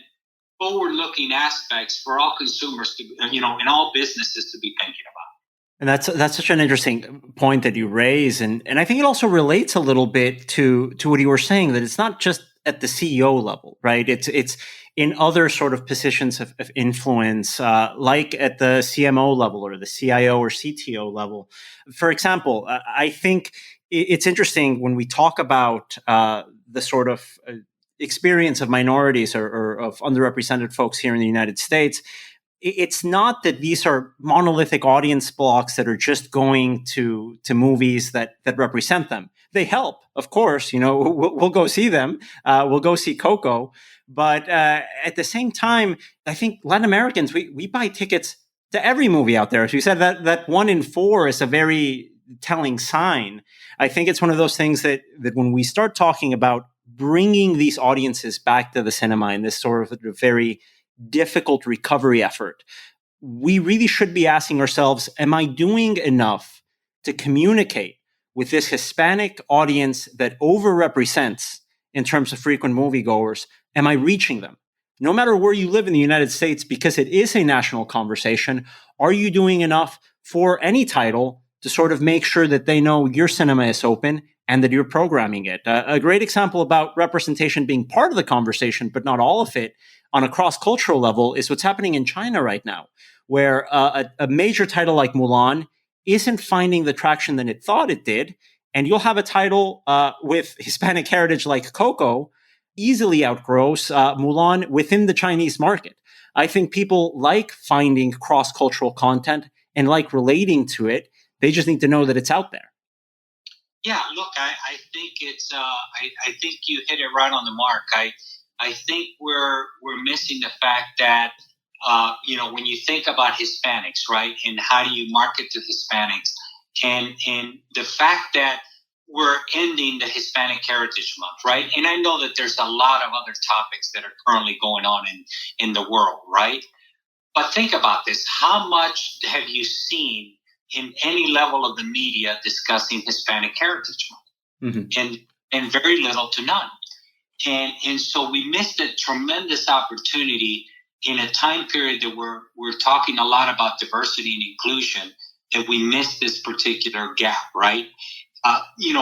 forward-looking aspects for all consumers to, and all businesses to be thinking about. And that's such an interesting point that you raise, and I think it also relates a little bit to what you were saying, that it's not just at the CEO level, right? It's in other sort of positions of influence, like at the CMO level or the CIO or CTO level. For example, I think it's interesting when we talk about the sort of experience of minorities or of underrepresented folks here in the United States. It's not that these are monolithic audience blocks that are just going to movies that represent them. They help, of course. We'll go see them. We'll go see Coco. But at the same time, I think Latin Americans, we buy tickets to every movie out there. As you said, that 1 in 4 is a very telling sign. I think it's one of those things that when we start talking about bringing these audiences back to the cinema in this sort of very difficult recovery effort, we really should be asking ourselves, am I doing enough to communicate with this Hispanic audience that overrepresents in terms of frequent moviegoers? Am I reaching them? No matter where you live in the United States, because it is a national conversation, are you doing enough for any title to sort of make sure that they know your cinema is open and that you're programming it? A great example about representation being part of the conversation, but not all of it, on a cross-cultural level, is what's happening in China right now, where a major title like Mulan isn't finding the traction that it thought it did. And you'll have a title with Hispanic heritage like Coco easily outgrows Mulan within the Chinese market. I think people like finding cross-cultural content and like relating to it. They just need to know that it's out there. Yeah, look, I think it's I think you hit it right on the mark. I think we're missing the fact that when you think about Hispanics, right, and how do you market to Hispanics, and the fact that we're ending the Hispanic Heritage Month, right? And I know that there's a lot of other topics that are currently going on in the world, right? But think about this. How much have you seen in any level of the media discussing Hispanic Heritage Month? Mm-hmm. And very little to none. And so we missed a tremendous opportunity in a time period that we're talking a lot about diversity and inclusion, that we missed this particular gap, right?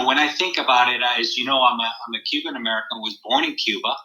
When I think about it, as you know, I'm a Cuban American, was born in Cuba,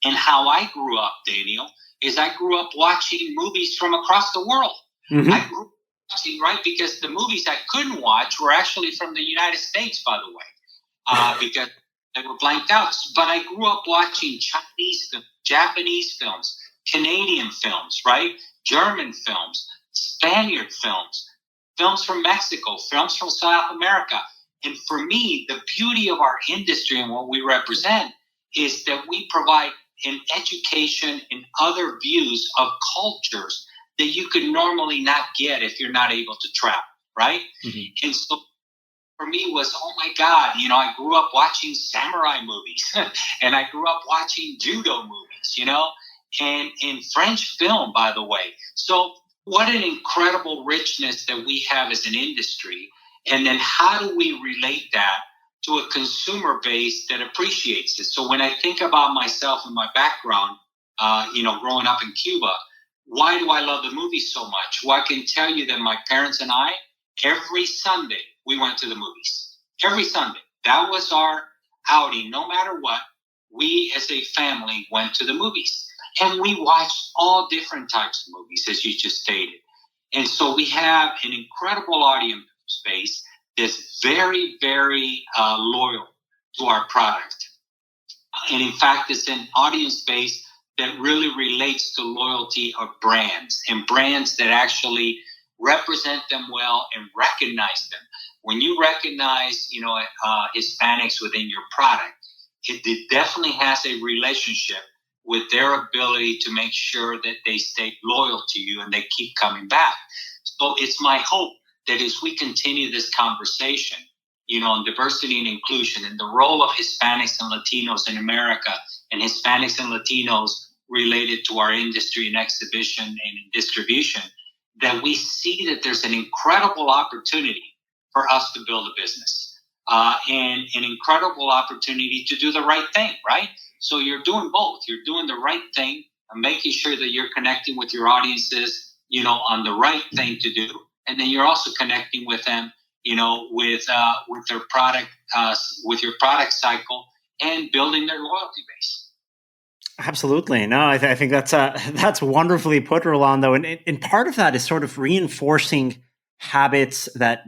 and how I grew up, Daniel, is I grew up watching movies from across the world. Mm-hmm. I grew up watching, right, because the movies I couldn't watch were actually from the United States, by the way, because they were blanked out. But I grew up watching Chinese films, Japanese films, Canadian films, right, German films, Spaniard films, films from Mexico, films from South America. And for me, the beauty of our industry and what we represent is that we provide an education and other views of cultures that you could normally not get if you're not able to travel, right? Mm-hmm. And so for me was, oh my God, I grew up watching samurai movies and I grew up watching judo movies, and French film, by the way. So what an incredible richness that we have as an industry. And then how do we relate that to a consumer base that appreciates it? So when I think about myself and my background, growing up in Cuba, why do I love the movies so much? Well, I can tell you that my parents and I, every Sunday, we went to the movies. Every Sunday. That was our outing. No matter what, we as a family went to the movies. And we watched all different types of movies, as you just stated. And so we have an incredible audience space that's very, very loyal to our product. And in fact, it's an audience space that really relates to loyalty of brands, and brands that actually represent them well and recognize them. When you recognize, Hispanics within your product, it definitely has a relationship with their ability to make sure that they stay loyal to you and they keep coming back. So it's my hope that as we continue this conversation, on diversity and inclusion and the role of Hispanics and Latinos in America, and Hispanics and Latinos related to our industry and exhibition and distribution, that we see that there's an incredible opportunity for us to build a business and an incredible opportunity to do the right thing, right? So you're doing both. You're doing the right thing and making sure that you're connecting with your audiences, on the right thing to do. And then you're also connecting with them, with their product, with your product cycle, and building their loyalty base. Absolutely. No, I think that's wonderfully put, Rolando. And part of that is sort of reinforcing habits that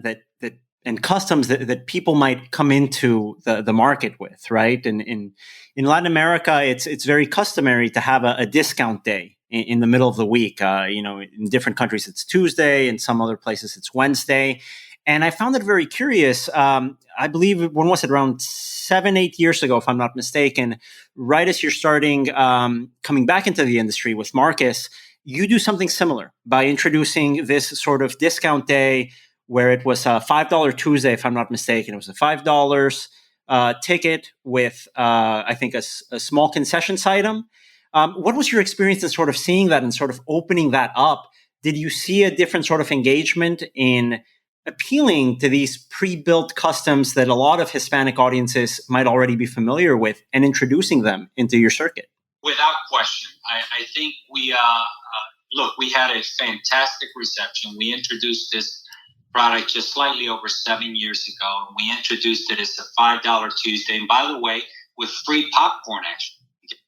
and customs that people might come into the market with, right? And in Latin America, it's very customary to have a discount day in the middle of the week. In different countries, it's Tuesday. In some other places, it's Wednesday. And I found it very curious. I believe, when was it? Around 7-8 years ago, if I'm not mistaken, right as you're starting coming back into the industry with Marcus, you do something similar by introducing this sort of discount day where it was a $5 Tuesday, if I'm not mistaken. It was a $5 ticket with, I think, a small concessions item. What was your experience in sort of seeing that and sort of opening that up? Did you see a different sort of engagement in appealing to these pre-built customs that a lot of Hispanic audiences might already be familiar with and introducing them into your circuit? Without question. I think we had a fantastic reception. We introduced this product just slightly over 7 years ago. And we introduced it as a $5 Tuesday. And by the way, with free popcorn, actually.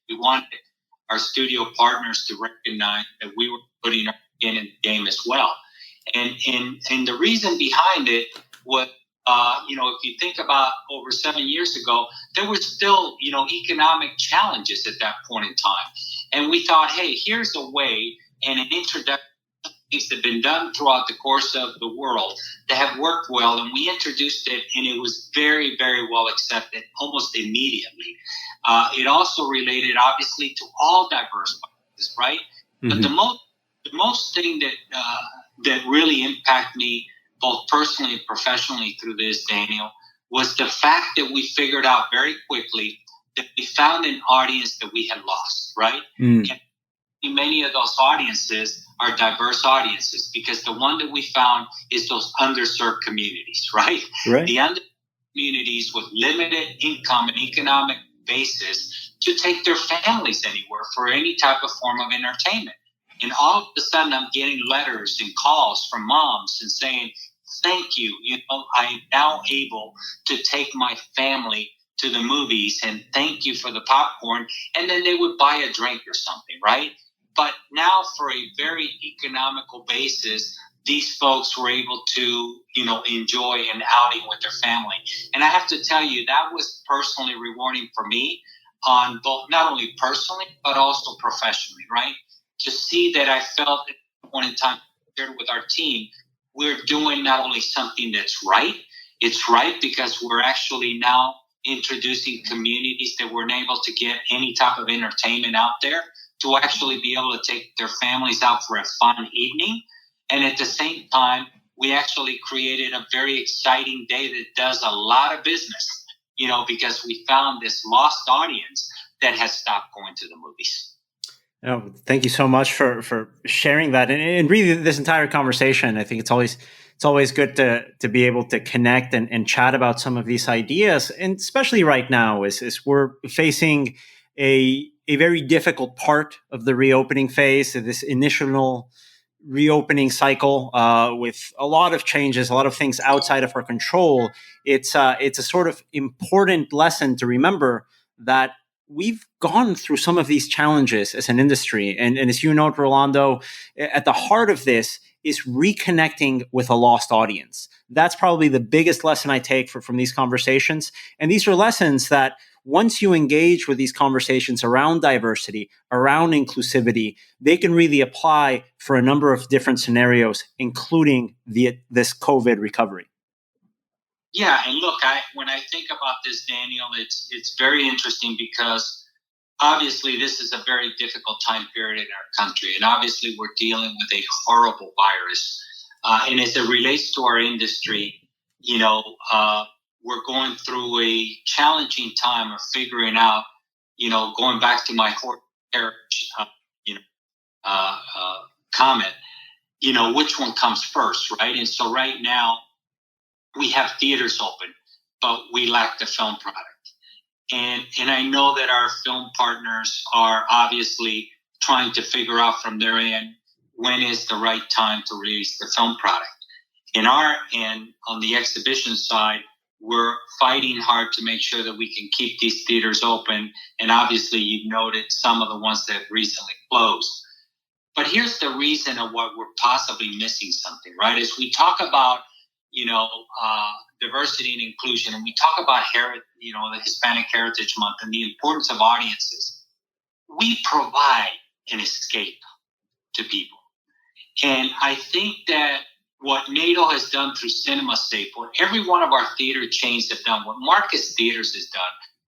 We wanted our studio partners to recognize that we were putting our skin in the game as well. And the reason behind it was, if you think about over 7 years ago, there were still, economic challenges at that point in time. And we thought, hey, here's a way and an introduction that have been done throughout the course of the world that have worked well. And we introduced it, and it was very, very well accepted almost immediately. It also related, obviously, to all diverse audiences, right? Mm-hmm. But the most thing that really impacted me both personally and professionally through this, Daniel, was the fact that we figured out very quickly that we found an audience that we had lost, right? Mm. And many of those audiences are diverse audiences, because the one that we found is those underserved communities, right? The underserved communities with limited income and economic basis to take their families anywhere for any type of form of entertainment. And all of a sudden, I'm getting letters and calls from moms and saying, thank you. I'm now able to take my family to the movies, and thank you for the popcorn. And then they would buy a drink or something, right? But now, for a very economical basis, these folks were able to, enjoy an outing with their family. And I have to tell you, that was personally rewarding for me, on both, not only personally, but also professionally, right? To see that I felt at one in time shared with our team, we're doing not only something that's right, it's right because we're actually now introducing communities that weren't able to get any type of entertainment out there to actually be able to take their families out for a fun evening. And at the same time, we actually created a very exciting day that does a lot of business, because we found this lost audience that has stopped going to the movies. Oh, thank you so much for sharing that. And really, this entire conversation, I think it's always good to be able to connect and chat about some of these ideas. And especially right now, as we're facing a very difficult part of the reopening phase, this initial reopening cycle with a lot of changes, a lot of things outside of our control. It's a sort of important lesson to remember that we've gone through some of these challenges as an industry. And as you note, Rolando, at the heart of this is reconnecting with a lost audience. That's probably the biggest lesson I take from these conversations. And these are lessons that once you engage with these conversations around diversity, around inclusivity, they can really apply for a number of different scenarios, including this COVID recovery. Yeah, and look, when I think about this, Daniel, it's very interesting because obviously this is a very difficult time period in our country, and obviously we're dealing with a horrible virus. And as it relates to our industry, we're going through a challenging time of figuring out, going back to my heritage, comment, which one comes first, right? And so right now we have theaters open, but we lack the film product. And I know that our film partners are obviously trying to figure out from their end when is the right time to release the film product. In our end, on the exhibition side, we're fighting hard to make sure that we can keep these theaters open. And obviously, you've noted some of the ones that have recently closed. But here's the reason of what we're possibly missing something, right? As we talk about, diversity and inclusion, and we talk about the Hispanic Heritage Month and the importance of audiences, we provide an escape to people. And I think that what NATO has done through CinemaSafe, what every one of our theater chains have done, what Marcus Theaters has done,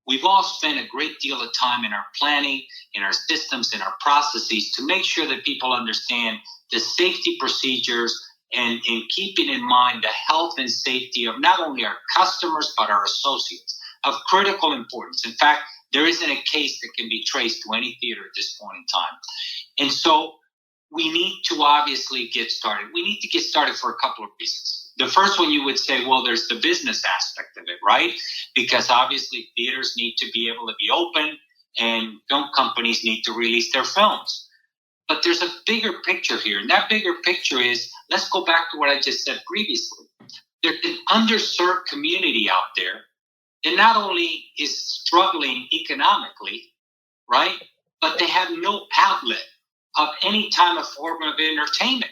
we've all spent a great deal of time in our planning, in our systems, in our processes to make sure that people understand the safety procedures and keeping in mind the health and safety of not only our customers, but our associates, of critical importance. In fact, there isn't a case that can be traced to any theater at this point in time. And so we need to obviously get started. We need to get started for a couple of reasons. The first one, you would say, well, there's the business aspect of it, right? Because obviously theaters need to be able to be open and film companies need to release their films. But there's a bigger picture here. And that bigger picture is, let's go back to what I just said previously. There's an underserved community out there that not only is struggling economically, right? But they have no outlet of any type of form of entertainment.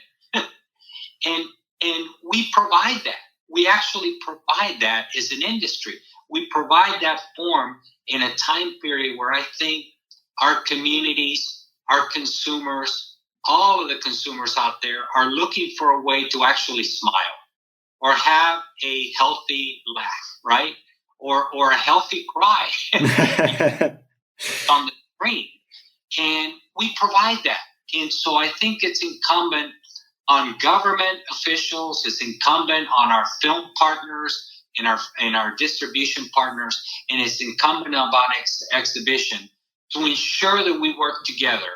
and we provide that. We actually provide that as an industry. We provide that form in a time period where I think our communities, our consumers, all of the consumers out there are looking for a way to actually smile or have a healthy laugh, right? Or a healthy cry on the screen. And we provide that. And so I think it's incumbent on government officials, it's incumbent on our film partners and our distribution partners, and it's incumbent upon exhibition to ensure that we work together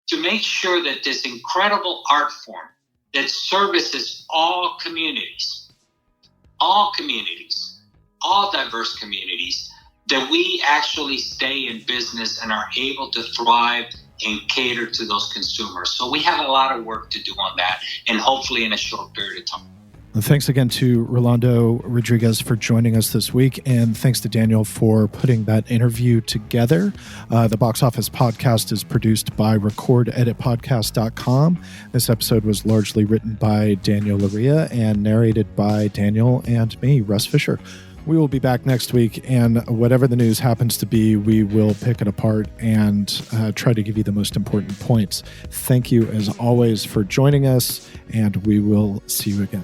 to make sure that this incredible art form that services all communities, all diverse communities, that we actually stay in business and are able to thrive and cater to those consumers. So we have a lot of work to do on that, and hopefully in a short period of time. Thanks again to Rolando Rodriguez for joining us this week, and thanks to Daniel for putting that interview together. The Box Office Podcast is produced by recordeditpodcast.com. This episode was largely written by Daniel Laria and narrated by Daniel and me, Russ Fisher. We will be back next week, and whatever the news happens to be, we will pick it apart and try to give you the most important points. Thank you, as always, for joining us, and we will see you again.